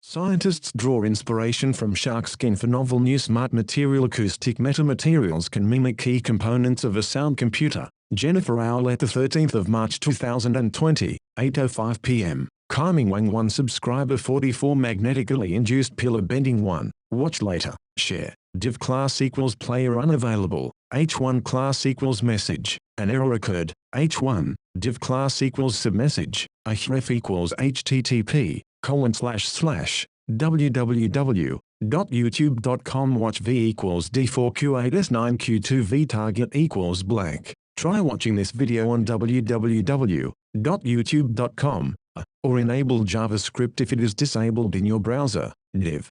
Scientists draw inspiration from shark skin for novel new smart material. Acoustic metamaterials can mimic key components of a sound computer. Jennifer Owlett, 13th of March 2020, 8:05 p.m. Kaiming Wang 1 subscriber 44 magnetically induced pillar bending 1. Watch later. Share. Div class equals player unavailable. H1 class equals message. An error occurred. H1. Div class equals submessage. A href equals http://www.youtube.com watch v equals d4q8s9q2v target equals blank. Try watching this video on www.youtube.com or enable JavaScript if it is disabled in your browser. Div.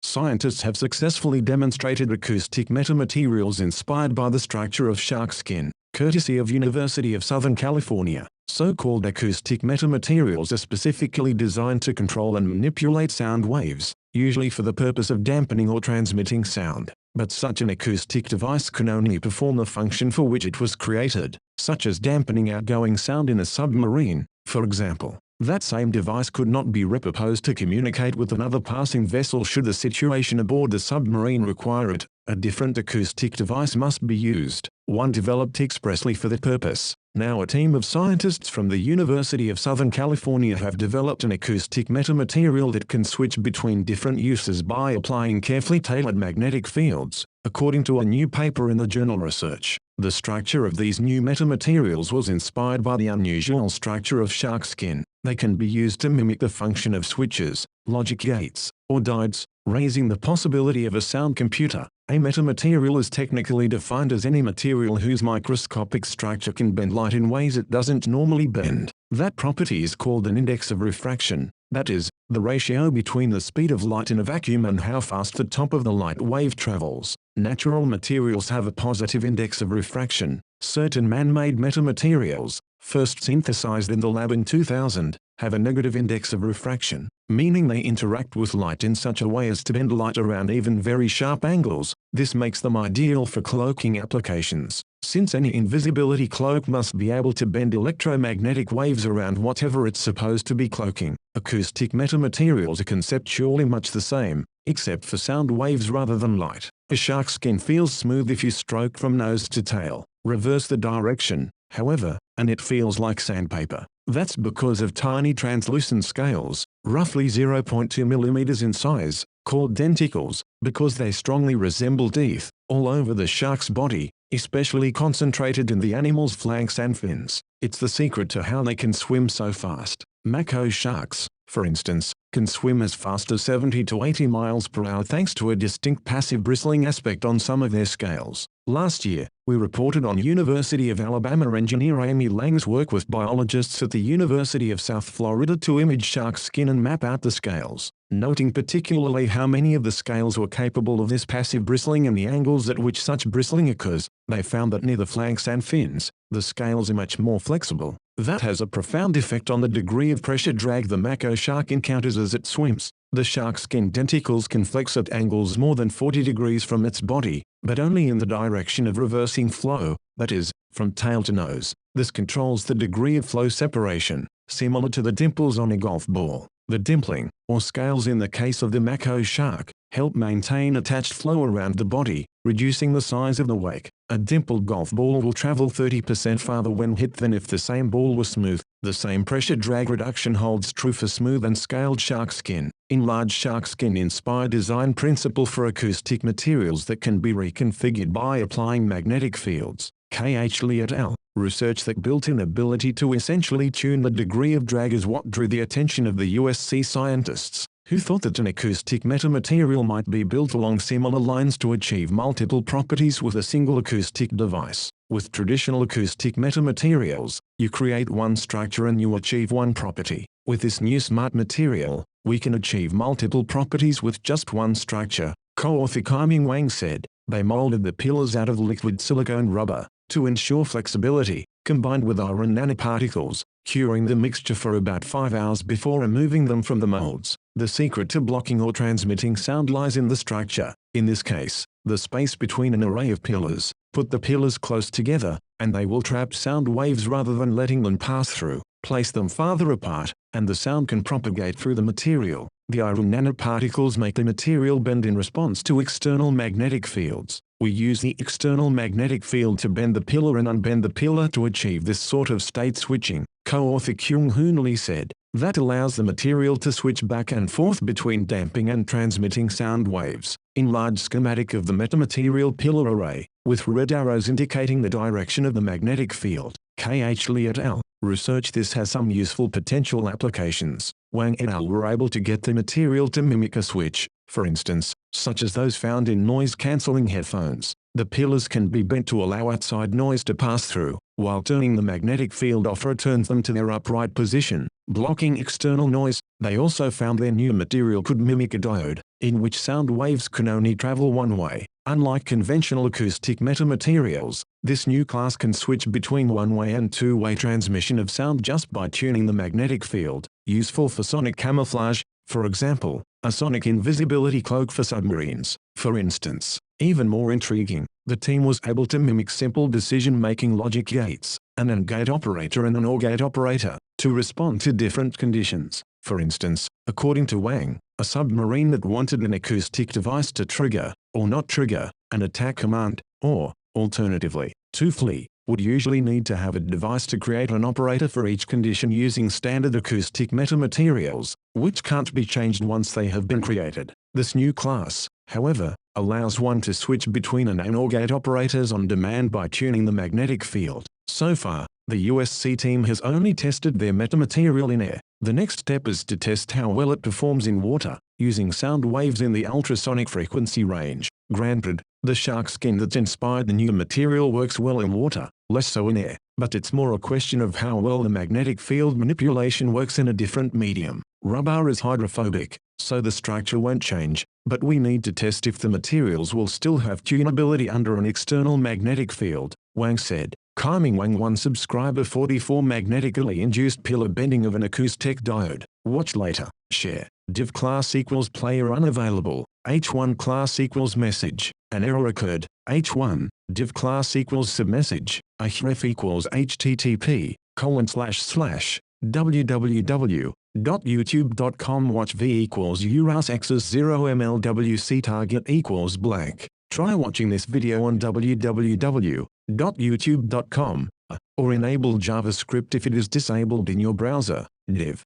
Scientists have successfully demonstrated acoustic metamaterials inspired by the structure of shark skin, courtesy of University of Southern California. So-called acoustic metamaterials are specifically designed to control and manipulate sound waves, usually for the purpose of dampening or transmitting sound. But such an acoustic device can only perform the function for which it was created, such as dampening outgoing sound in a submarine, for example. That same device could not be repurposed to communicate with another passing vessel should the situation aboard the submarine require it. A different acoustic device must be used, one developed expressly for that purpose. Now a team of scientists from the University of Southern California have developed an acoustic metamaterial that can switch between different uses by applying carefully tailored magnetic fields, according to a new paper in the journal Research. The structure of these new metamaterials was inspired by the unusual structure of shark skin. They can be used to mimic the function of switches, logic gates, or diodes, raising the possibility of a sound computer. A metamaterial is technically defined as any material whose microscopic structure can bend light in ways it doesn't normally bend. That property is called an index of refraction, that is, the ratio between the speed of light in a vacuum and how fast the top of the light wave travels. Natural materials have a positive index of refraction. Certain man-made metamaterials, first synthesized in the lab in 2000, have a negative index of refraction, meaning they interact with light in such a way as to bend light around even very sharp angles. This makes them ideal for cloaking applications, since any invisibility cloak must be able to bend electromagnetic waves around whatever it's supposed to be cloaking. Acoustic metamaterials are conceptually much the same, except for sound waves rather than light. A shark skin feels smooth if you stroke from nose to tail. Reverse the direction, however, and it feels like sandpaper. That's because of tiny translucent scales, roughly 0.2 mm in size, called denticles, because they strongly resemble teeth, all over the shark's body, especially concentrated in the animal's flanks and fins. It's the secret to how they can swim so fast. Mako sharks, for instance, can swim as fast as 70 to 80 miles per hour thanks to a distinct passive bristling aspect on some of their scales. Last year, we reported on University of Alabama engineer Amy Lang's work with biologists at the University of South Florida to image shark skin and map out the scales, noting particularly how many of the scales were capable of this passive bristling and the angles at which such bristling occurs. They found that near the flanks and fins, the scales are much more flexible. That has a profound effect on the degree of pressure drag the mako shark encounters as it swims. The shark skin denticles can flex at angles more than 40 degrees from its body, but only in the direction of reversing flow, that is, from tail to nose. This controls the degree of flow separation, similar to the dimples on a golf ball. The dimpling, or scales in the case of the mako shark, help maintain attached flow around the body, reducing the size of the wake. A dimpled golf ball will travel 30% farther when hit than if the same ball was smooth. The same pressure drag reduction holds true for smooth and scaled shark skin. Enlarged shark skin inspired design principle for acoustic materials that can be reconfigured by applying magnetic fields. K.H. Lee et al. Research that built-in ability to essentially tune the degree of drag is what drew the attention of the USC scientists, who thought that an acoustic metamaterial might be built along similar lines to achieve multiple properties with a single acoustic device. With traditional acoustic metamaterials, you create one structure and you achieve one property. With this new smart material, we can achieve multiple properties with just one structure, co-author Kaiming Wang said. They molded the pillars out of liquid silicone rubber to ensure flexibility, combined with iron nanoparticles, curing the mixture for about 5 hours before removing them from the molds. The secret to blocking or transmitting sound lies in the structure, in this case, the space between an array of pillars. Put the pillars close together, and they will trap sound waves rather than letting them pass through. place them farther apart, and the sound can propagate through the material. The iron nanoparticles make the material bend in response to external magnetic fields. We use the external magnetic field to bend the pillar and unbend the pillar to achieve this sort of state switching, co-author Kyung-Hoon Lee said. That allows the material to switch back and forth between damping and transmitting sound waves. Enlarged schematic of the metamaterial pillar array, with red arrows indicating the direction of the magnetic field. K.H. Lee et al. Research. This has some useful potential applications. Wang et al. Were able to get the material to mimic a switch, for instance, such as those found in noise-cancelling headphones. The pillars can be bent to allow outside noise to pass through, while turning the magnetic field off returns them to their upright position, blocking external noise. They also found their new material could mimic a diode, in which sound waves can only travel one way. Unlike conventional acoustic metamaterials, this new class can switch between one-way and two-way transmission of sound just by tuning the magnetic field, useful for sonic camouflage, for example, a sonic invisibility cloak for submarines, for instance. Even more intriguing, the team was able to mimic simple decision-making logic gates, an AND gate operator and an OR gate operator, to respond to different conditions. For instance, according to Wang, a submarine that wanted an acoustic device to trigger, or not trigger, an attack command, or, alternatively, to flee, would usually need to have a device to create an operator for each condition using standard acoustic metamaterials, which can't be changed once they have been created. This new class, however, allows one to switch between AND and OR gate operators on demand by tuning the magnetic field. So far, the USC team has only tested their metamaterial in air. The next step is to test how well it performs in water, using sound waves in the ultrasonic frequency range. Granted, the shark skin that's inspired the new material works well in water, less so in air, but it's more a question of how well the magnetic field manipulation works in a different medium. Rubber is hydrophobic, so the structure won't change, but we need to test if the materials will still have tunability under an external magnetic field, Wang said. Kaiming Wang 1 subscriber 44 magnetically induced pillar bending of an acoustic diode. Watch later. Share. Div class equals player unavailable. H1 class equals message. An error occurred. H1. Div class equals submessage. A href equals http://www.youtube.com watch v equals uras x's 0 mlwc target equals blank. Try watching this video on www.youtube.com, or enable JavaScript if it is disabled in your browser. Div.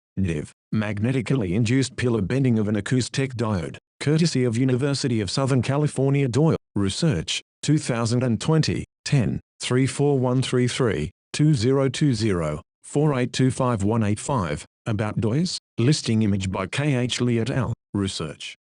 Magnetically induced pillar bending of an acoustic diode, courtesy of University of Southern California Doyle. Research, 2020, 10, 34133, 2020, 4825185. About DOIs, listing image by K.H. Lee et al. Research.